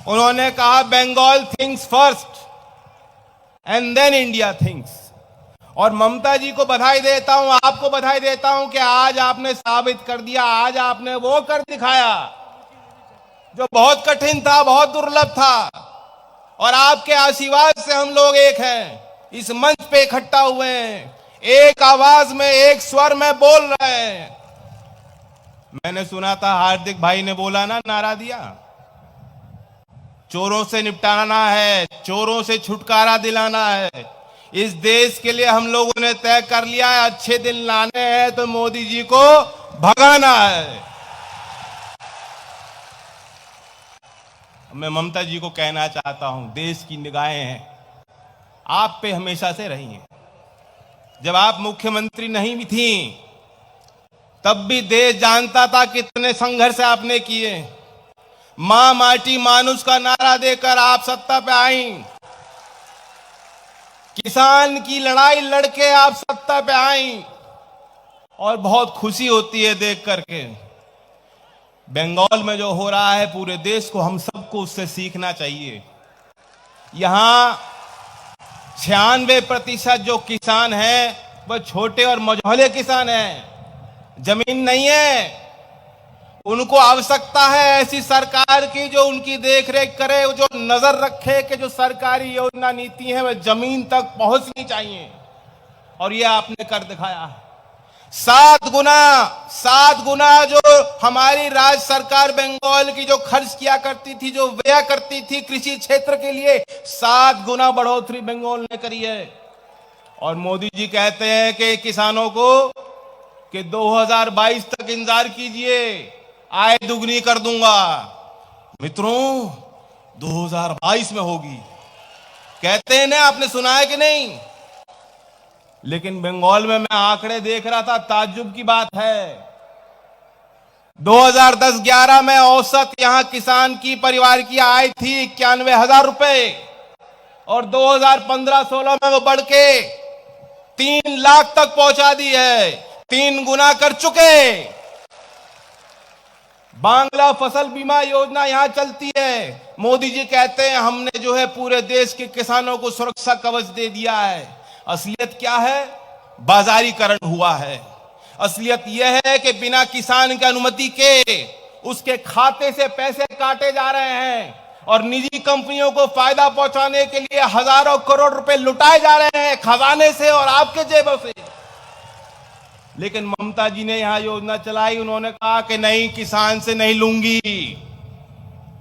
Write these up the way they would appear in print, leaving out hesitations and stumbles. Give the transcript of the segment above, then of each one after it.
उन्होंने कहा Bengal thinks first and then India thinks. और ममता जी को बधाई देता हूं, आपको बधाई देता हूं कि आज आपने साबित कर दिया, आज आपने वो कर दिखाया जो बहुत कठिन था, बहुत दुर्लभ था। और आपके आशीर्वाद से हम लोग एक हैं, इस मंच पे इकट्ठा हुए हैं, एक आवाज में, एक स्वर में बोल रहे हैं। मैंने सुना था हार्दिक भाई ने बोला ना, नारा दिया, चोरों से निपटाना है, चोरों से छुटकारा दिलाना है। इस देश के लिए हम लोगों ने तय कर लिया है, अच्छे दिन लाने हैं तो मोदी जी को भगाना है। मैं ममता जी को कहना चाहता हूं, देश की निगाहें हैं आप पे हमेशा से रही हैं। जब आप मुख्यमंत्री नहीं भी थी तब भी देश जानता था कितने संघर्ष आपने किए। मां माटी मानुष का नारा देकर आप सत्ता पे आई, किसान की लड़ाई लड़के आप सत्ता पे आई, और बहुत खुशी होती है देख करके। बंगाल में जो हो रहा है पूरे देश को, हम सबको उससे सीखना चाहिए। यहां 96% जो किसान हैं वह छोटे और मझौले किसान हैं, जमीन नहीं है। उनको आवश्यकता है ऐसी सरकार की जो उनकी देखरेख करे, जो नजर रखे कि जो सरकारी योजना नीति है वह जमीन तक पहुंचनी चाहिए। और यह आपने कर दिखाया है। 7 गुना जो हमारी राज्य सरकार बंगाल की जो खर्च किया करती थी, जो व्यय करती थी कृषि क्षेत्र के लिए, 7 गुना बढ़ोतरी बंगाल ने करी है। और मोदी जी कहते हैं कि किसानों को कि 2022 तक इंतजार कीजिए, आय दुगनी कर दूंगा। मित्रों, 2022 में होगी कहते हैं ना, आपने सुना है कि नहीं? लेकिन बंगाल में मैं आंकड़े देख रहा था, ताज्जुब की बात है। 2010-11 में औसत यहां किसान की परिवार की आय थी 91,000 रुपए, और 2015-16 में वो बढ़ के 3 लाख तक पहुंचा दी है। 3 गुना कर चुके। बांग्ला फसल बीमा योजना यहां चलती है। मोदी जी कहते हैं हमने जो है पूरे देश के किसानों को सुरक्षा कवच दे दिया है। असलियत क्या है? बाजारीकरण हुआ है। असलियत यह है कि बिना किसान की अनुमति के उसके खाते से पैसे काटे जा रहे हैं, और निजी कंपनियों को फायदा पहुंचाने के लिए हजारों करोड़ रुपए लुटाए जा रहे हैं खजाने से और आपके जेबों से। लेकिन ममता जी ने यहां योजना चलाई, उन्होंने कहा कि नहीं, किसान से नहीं लूंगी।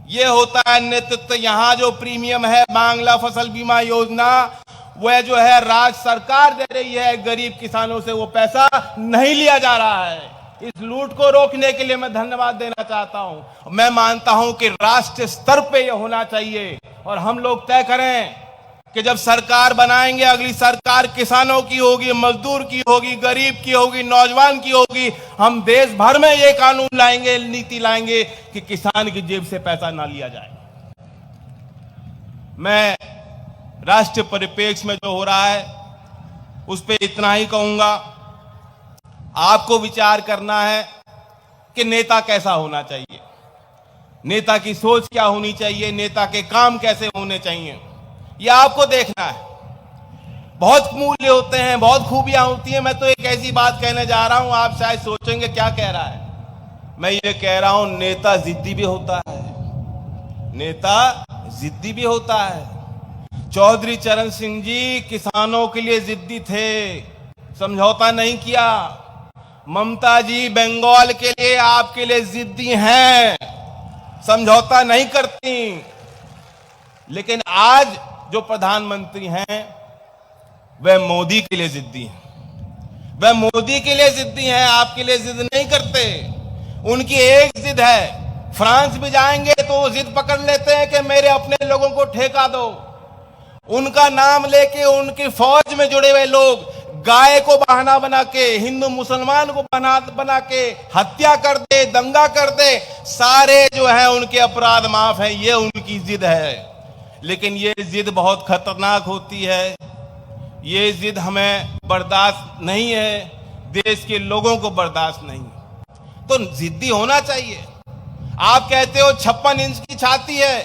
यह होता है नेतृत्व। यहां जो प्रीमियम है बांग्ला फसल बीमा योजना, वह जो है राज्य सरकार दे रही है, गरीब किसानों से वो पैसा नहीं लिया जा रहा है। इस लूट को रोकने के लिए मैं धन्यवाद देना चाहता हूं। मैं मानता हूं कि राष्ट्रीय स्तर पे यह होना चाहिए, और हम लोग तय करें कि जब सरकार बनाएंगे, अगली सरकार किसानों की होगी, मजदूर की होगी, गरीब की होगी, नौजवान की होगी। हम देश भर में ये कानून लाएंगे, नीति लाएंगे कि किसान की जेब से पैसा ना लिया जाए। मैं राष्ट्रीय परिप्रेक्ष्य में जो हो रहा है उस पर इतना ही कहूंगा। आपको विचार करना है कि नेता कैसा होना चाहिए, नेता की सोच क्या होनी चाहिए, नेता के काम कैसे होने चाहिए, यह आपको देखना है। बहुत मूल्य होते हैं, बहुत खूबियां होती हैं। मैं तो एक ऐसी बात कहने जा रहा हूं, आप शायद सोचेंगे क्या कह रहा है। मैं ये कह रहा हूं, नेता जिद्दी भी होता है, नेता जिद्दी भी होता है। चौधरी चरण सिंह जी किसानों के लिए जिद्दी थे, समझौता नहीं किया। ममता जी बंगाल के लिए, आपके लिए जिद्दी हैं, समझौता नहीं करती। लेकिन आज जो प्रधानमंत्री हैं वह मोदी के लिए जिद्दी हैं, वह मोदी के लिए जिद्दी हैं, आपके लिए जिद नहीं करते। उनकी एक जिद है, फ्रांस भी जाएंगे तो वो जिद पकड़ लेते हैं कि मेरे अपने लोगों को ठेका दो। उनका नाम लेके उनकी फौज में जुड़े हुए लोग गाय को बहाना बना के, हिंदू मुसलमान को बना के हत्या कर दे, दंगा कर दे, सारे जो है उनके अपराध माफ है। ये उनकी जिद है। लेकिन ये जिद बहुत खतरनाक होती है, ये जिद हमें बर्दाश्त नहीं है, देश के लोगों को बर्दाश्त नहीं। तो जिद्दी होना चाहिए। आप कहते हो 56 इंच की छाती है,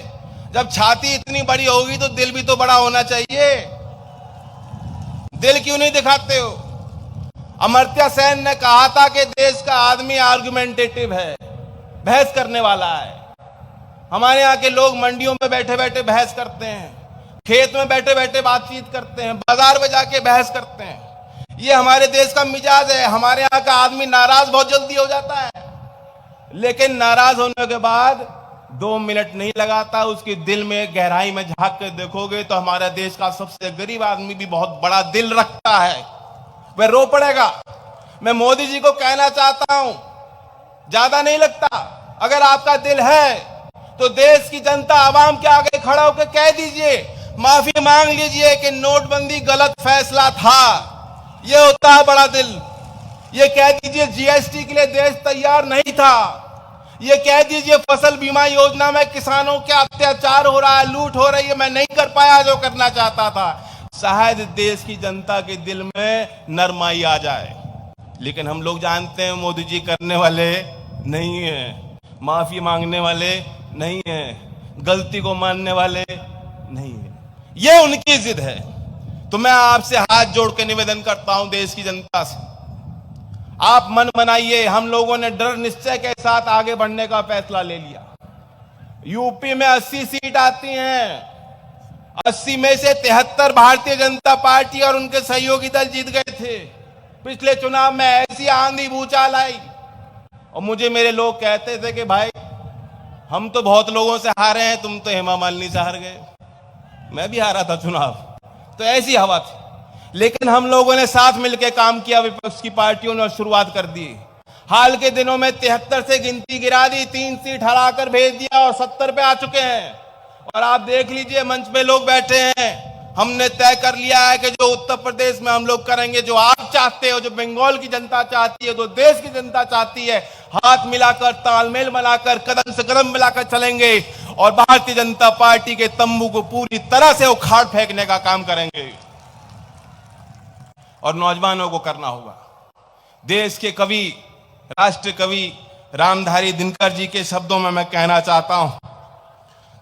जब छाती इतनी बड़ी होगी तो दिल भी तो बड़ा होना चाहिए। दिल क्यों नहीं दिखाते हो? अमर्त्य सेन ने कहा था कि देश का आदमी आर्गुमेंटेटिव है, बहस करने वाला है। हमारे यहाँ के लोग मंडियों में बैठे बैठे बहस करते हैं, खेत में बैठे बैठे बातचीत करते हैं, बाजार में जाके बहस करते हैं। ये हमारे देश का मिजाज है। हमारे यहाँ का आदमी नाराज बहुत जल्दी हो जाता है, लेकिन नाराज होने के बाद 2 मिनट नहीं लगाता। उसके दिल में गहराई में झांक कर देखोगे तो हमारे देश का सबसे गरीब आदमी भी बहुत बड़ा दिल रखता है, वह रो पड़ेगा। मैं मोदी जी को कहना चाहता हूं, ज्यादा नहीं लगता, अगर आपका दिल है तो देश की जनता आवाम के आगे खड़ा होकर कह दीजिए, माफी मांग लीजिए कि नोटबंदी गलत फैसला था। यह होता है बड़ा दिल। ये कह दीजिए जीएसटी के लिए देश तैयार नहीं था। ये कह दीजिए फसल बीमा योजना में किसानों के अत्याचार हो रहा है, लूट हो रही है, मैं नहीं कर पाया जो करना चाहता था। शायद देश की जनता के दिल में नरमाई आ जाए, लेकिन हम लोग जानते हैं मोदी जी करने वाले नहीं है, माफी मांगने वाले नहीं है, गलती को मानने वाले नहीं है। ये उनकी जिद है। तो मैं आपसे हाथ जोड़ के निवेदन करता हूं देश की जनता से, आप मन बनाइए। हम लोगों ने दृढ़ निश्चय के साथ आगे बढ़ने का फैसला ले लिया। यूपी में 80 सीट आती हैं, 80 में से 73 भारतीय जनता पार्टी और उनके सहयोगी दल जीत गए थे। पिछले चुनाव में ऐसी आंधी भूचाल आई और मुझे मेरे लोग कहते थे कि भाई हम तो बहुत लोगों से हारे हैं, तुम तो हेमा मालिनी से हार गए। मैं भी हारा था चुनाव, तो ऐसी हवा थी, लेकिन हम लोगों ने साथ मिलकर काम किया। विपक्ष की पार्टियों ने शुरुआत कर दी। हाल के दिनों में 73 से गिनती गिरा दी, 3 सीट हराकर भेज दिया और 70 पे आ चुके हैं। और आप देख लीजिए मंच पे लोग बैठे हैं। हमने तय कर लिया है कि जो उत्तर प्रदेश में हम लोग करेंगे, जो आप चाहते हो, जो बंगाल की जनता चाहती है, जो देश की जनता चाहती है, हाथ मिलाकर, तालमेल बनाकर, कदम से कदम मिलाकर चलेंगे और भारतीय जनता पार्टी के तंबू को पूरी तरह से उखाड़ फेंकने का काम करेंगे। और नौजवानों को करना होगा। देश के कवि, राष्ट्र कवि रामधारी दिनकर जी के शब्दों में मैं कहना चाहता हूं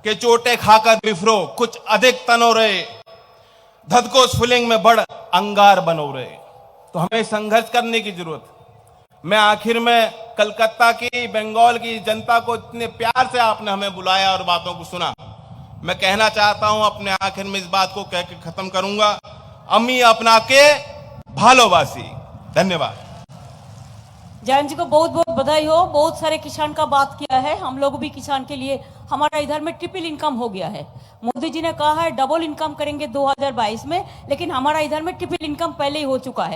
कि चोटे खाकर बिफरो कुछ अधिक तनो रहे, धधको स्फुलिंग में बड़ अंगार बनो रहे। तो हमें संघर्ष करने की जरूरत है। मैं आखिर में कलकत्ता की, बंगाल की जनता को इतने प्यार से आपने हमें बुलाया और बातों को सुना, मैं कहना चाहता हूं, अपने आखिर में इस बात को कह के खत्म करूंगा, अम्मी अपना के भालोबासी। धन्यवाद। जयंत जी को बहुत बहुत बधाई हो। बहुत सारे किसान का बात किया है, हम लोग भी किसान के लिए, हमारा इधर में ट्रिपल इनकम हो गया है। मोदी जी ने कहा है डबल इनकम करेंगे 2022 में, लेकिन हमारा इधर में ट्रिपल इनकम पहले ही हो चुका है।